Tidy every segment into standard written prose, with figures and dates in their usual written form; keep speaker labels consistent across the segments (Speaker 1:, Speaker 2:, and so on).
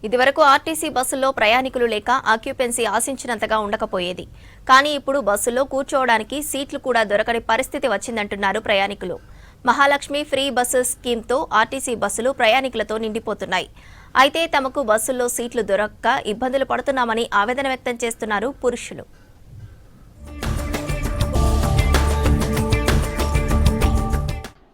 Speaker 1: ఇదివరకు ఆర్టీసీ బస్సుల్లో ప్రయాణికులు లేక ఆక్యుపెన్సీ ఆశించినంతగా ఉండకపోయేది. కానీ ఇప్పుడు బస్సుల్లో కూర్చోవడానికి సీట్లు కూడా దొరకని పరిస్థితి వచ్చిందంటున్నారు ప్రయాణికులు. మహాలక్ష్మి ఫ్రీ బస్సెస్ స్కీమ్తో ఆర్టీసీ బస్సులు ప్రయాణికులతో నిండిపోతున్నాయి. అయితే తమకు బస్సుల్లో సీట్లు దొరక్క ఇబ్బందులు పడుతున్నామని ఆవేదన వ్యక్తం చేస్తున్నారు పురుషులు.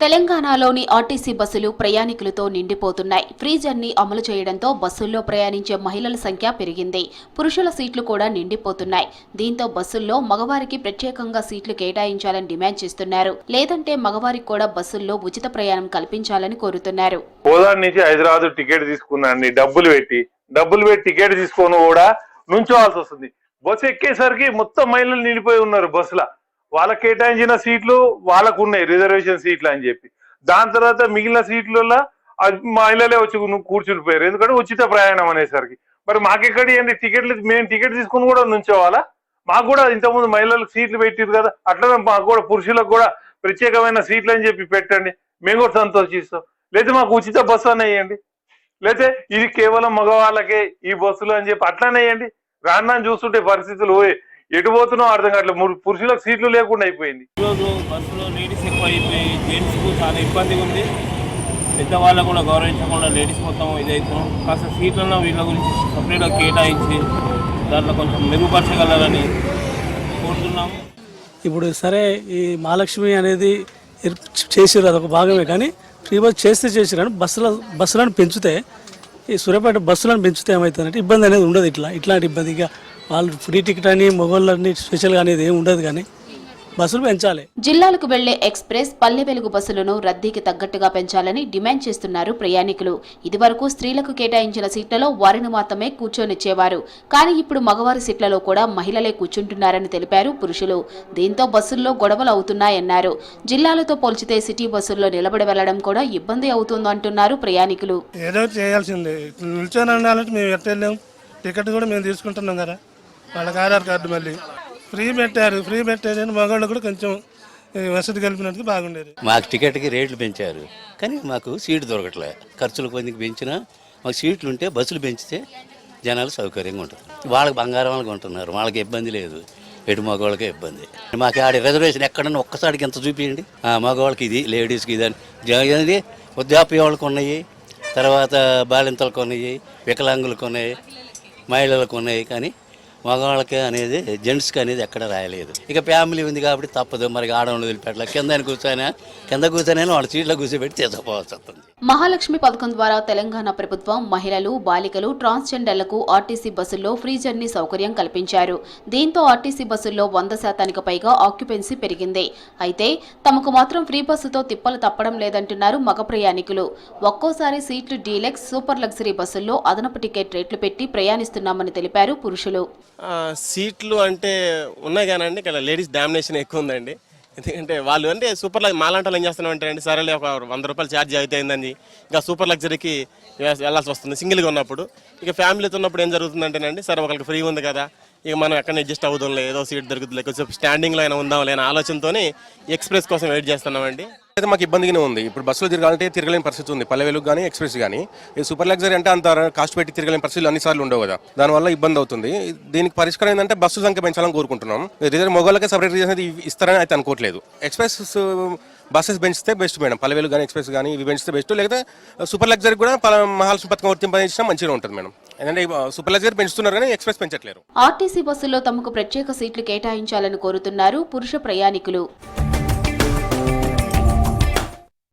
Speaker 2: తెలంగాణలోని ఆర్టీసీ బస్సులు ప్రయాణికులతో నిండిపోతున్నాయి. ఫ్రీ జర్నీ అమలు చేయడంతో బస్సుల్లో ప్రయాణించే మహిళల సంఖ్య పెరిగింది. పురుషుల సీట్లు కూడా నిండిపోతున్నాయి. దీంతో బస్సుల్లో మగవారికి ప్రత్యేకంగా సీట్లు కేటాయించాలని డిమాండ్ చేస్తున్నారు. లేదంటే మగవారికి కూడా బస్సుల్లో ఉచిత ప్రయాణం కల్పించాలని కోరుతున్నారు.
Speaker 3: కోదాడ నుంచి హైదరాబాద్ టికెట్ తీసుకున్నాండి, డబ్బులు పెట్టి టికెట్ తీసుకొని కూడా నుంచోవాల్సి వస్తుంది. బస్సు ఎక్కేసరికి మొత్తం మహిళలు నిండిపోయి ఉన్నారు. బస్సుల వాళ్ళకి కేటాయించిన సీట్లు వాళ్ళకు ఉన్నాయి, రిజర్వేషన్ సీట్లు అని చెప్పి. దాని తర్వాత మిగిలిన సీట్లలో మహిళలే వచ్చి కూర్చుని పోయారు. ఎందుకంటే ఉచిత ప్రయాణం అనేసరికి మరి మాకెక్కడి ఏంటి టికెట్లు, మేము టికెట్ తీసుకుని కూడా నుంచోవాలా? మాకు కూడా ఇంతకుముందు మహిళలకు సీట్లు పెట్టారు కదా, అట్లనే మాకు కూడా పురుషులకు కూడా ప్రత్యేకమైన సీట్లు అని చెప్పి పెట్టండి, మేము కూడా సంతోషిస్తాం. లేదా మాకు ఉచిత బస్సు అని వేయండి, లేకపోతే ఇది కేవలం మగవాళ్ళకే ఈ బస్సులు అని చెప్పి అట్లానే వేయండి. రాను చూస్తుంటే పరిస్థితులు ఎటు పోతున్నావు అర్థం కావట్లేదు. పురుషులకు సీట్లు లేకుండా అయిపోయింది.
Speaker 4: ఈరోజు బస్సులో లేడీస్ ఎక్కువ అయిపోయి జెంట్స్కు చాలా ఇబ్బందిగా ఉంది. పెద్దవాళ్ళకు కూడా గౌరవించకుండా లేడీస్ మొత్తం ఇదవుతున్నాం. కాస్త సీట్లను వీళ్ళ గురించి సపరేట్గా కేటాయించి దాంట్లో కొంచెం మెరుగుపరచగలరని కోరుతున్నాము.
Speaker 5: ఇప్పుడు సరే ఈ మహాలక్ష్మి అనేది చేసిరు, అదొక భాగమే. కానీ ఫ్రీ బస్ చేసిరు కానీ బస్సులను పెంచితే, ఈ సూర్యాపేట బస్సులను పెంచితే ఏమవుతుందంటే ఇబ్బంది అనేది ఉండదు. ఇట్లాంటి ఇబ్బందిగా వాళ్ళు ఫ్రీ టికెట్ అని మొగోళ్ళని స్పెషల్గా అనేది ఏమి ఉండదు, కానీ బస్సులు పెంచాలి.
Speaker 2: జిల్లాలకు వెళ్లే ఎక్స్ప్రెస్, పల్లె వెలుగు బస్సులను రద్దీకి తగ్గట్టుగా పెంచాలని డిమాండ్ చేస్తున్నారు ప్రయాణికులు. ఇదివరకు స్త్రీలకు కేటాయించిన సీట్లలో వారిని మాత్రమే కూర్చొనిచ్చేవారు. కానీ ఇప్పుడు మగవారి సీట్లలో కూడా మహిళలే కూర్చుంటున్నారని తెలిపారు పురుషులు. దీంతో బస్సుల్లో గొడవలు అవుతున్నాయన్నారు. జిల్లాలతో పోల్చితే సిటీ బస్సుల్లో నిలబడి వెళ్లడం కూడా ఇబ్బంది అవుతుందంటున్నారు ప్రయాణికులు.
Speaker 6: ఏదో చేయాల్సిందే, నిల్చొని ఉండాలంటే మేము ఎట్టలేం. టికెట్ కూడా మేము తీసుకుంటున్నాం కదా, వాళ్ళకి ఆధార్ కార్డు మళ్ళీ ఫ్రీ పెట్టారని మగవాళ్ళు కూడా కొంచెం వసతి కలిపినట్టు బాగుండేది.
Speaker 7: మాకు టికెట్కి రేట్లు పెంచారు కానీ మాకు సీటు దొరకట్లే. ఖర్చులు కొంచెం పెంచినా మాకు సీట్లు ఉంటే బస్సులు పెంచితే జనాలు సౌకర్యంగా ఉంటుంది. వాళ్ళకి బంగారం వాళ్ళకి ఉంటున్నారు, వాళ్ళకి ఇబ్బంది లేదు. ఎటు మగవాళ్ళకే ఇబ్బంది. మాకు ఆడ రిజర్వేషన్ ఎక్కడన్నా ఒక్కసారికి ఎంత చూపించండి. మగవాళ్ళకి ఇది, లేడీస్కి ఇది అని వృద్ధాప్య వాళ్ళకు ఉన్నాయి, తర్వాత బాలింతలకు ఉన్నాయి, వికలాంగులకు ఉన్నాయి, మహిళలకు ఉన్నాయి. కానీ మగవాళ్ళకి అనేది, జెంట్స్కి అనేది ఎక్కడ రాయలేదు. ఇక ఫ్యామిలీ ఉంది కాబట్టి తప్పదు. మరి ఆడవాళ్ళు వదిలిపెట్టాలి. కింద కూర్చొని వాళ్ళ సీట్లో కూర్చోబెట్టి తీసుకోవాల్సి వస్తుంది.
Speaker 2: మహాలక్ష్మి పథకం ద్వారా తెలంగాణ ప్రభుత్వం మహిళలు, బాలికలు, ట్రాన్స్జెండర్లకు ఆర్టీసీ బస్సుల్లో ఫ్రీ జర్నీ సౌకర్యం కల్పించారు. దీంతో ఆర్టీసీ బస్సుల్లో 100% పైగా ఆక్యుపెన్సీ పెరిగింది. అయితే తమకు మాత్రం ఫ్రీ బస్సుతో తిప్పలు తప్పడం లేదంటున్నారు మగ ప్రయాణికులు. ఒక్కోసారి సీట్లు డీలక్స్, సూపర్ లగ్జరీ బస్సుల్లో అదనపు టికెట్ రేట్లు పెట్టి ప్రయాణిస్తున్నామని తెలిపారు పురుషులు.
Speaker 8: సీట్లు అంటే ఉన్నాయి కానండి, ఇక్కడ లేడీస్ డామినేషన్ ఎక్కువ ఉందండి. ఎందుకంటే వాళ్ళు అంటే సూపర్ మాలాంటి వాళ్ళు ఏం చేస్తున్నాం అంటే సరేలే ఒక 100 రూపాయలు ఛార్జ్ అవుతుందని ఇంకా సూపర్ లగ్జరీకి వెళ్ళాల్సి వస్తుంది సింగిల్గా ఉన్నప్పుడు. ఇక ఫ్యామిలీతో ఉన్నప్పుడు ఏం జరుగుతుందంటేనండి, సరే ఒకరికి ఫ్రీ ఉంది కదా, ఇక మనం ఎక్కడ అడ్జస్ట్ అవుదాంలే, ఏదో సీట్ దొరుకుతుంది, కొంచెం స్టాండింగ్లో అయినా ఉందాం లేని ఆలోచనతో ఎక్స్ప్రెస్ కోసం వెయిట్ చేస్తున్నామండి.
Speaker 9: అయితే మాకు ఇబ్బందిగానే ఉంది. ఇప్పుడు బస్సులో తిరగాలంటే తిరగలేని పరిస్థితి ఉంది. పల్లె వెలుగు కానీ ఎక్స్ప్రెస్ కానీ. ఈ సూపర్ లగ్జరీ అంటే అంత కాస్ట్ పెట్టి తిరగలేని పరిస్థితులు అన్నిసార్లు ఉండవు కదా, దానివల్ల ఇబ్బంది అవుతుంది. దీనికి పరిష్కారం ఏంటంటే బస్సు సంఖ్య పెంచాలని కోరుకుంటున్నాం. రిజర్వ్ మొగోళ్ళకే సపరేట్ రీజన్ అనేది ఇస్తారని అయితే అనుకోవట్లేదు. ఎక్స్ప్రెస్ బస్సెస్ పెంచితే బెస్ట్ మేడం. పల్లె వెలుగు కానీ ఎక్స్ప్రెస్ కానీ ఇవి పెంచితే బెస్ట్. లేకపోతే సూపర్ లగ్జరీ కూడా మహాలక్ష్మి పథకం వర్తింపజేసినా మంచిగా ఉంటుంది మేడం. ఎందుకంటే సూపర్ లగ్జరీ పెంచుతున్నారు కానీ ఎక్స్ప్రెస్ పెంచట్లేరు.
Speaker 2: ఆర్టీసీ బస్సుల్లో తమకు ప్రత్యేక సీట్లు కేటాయించాలని కోరుతున్నారు పురుష ప్రయాణికులు.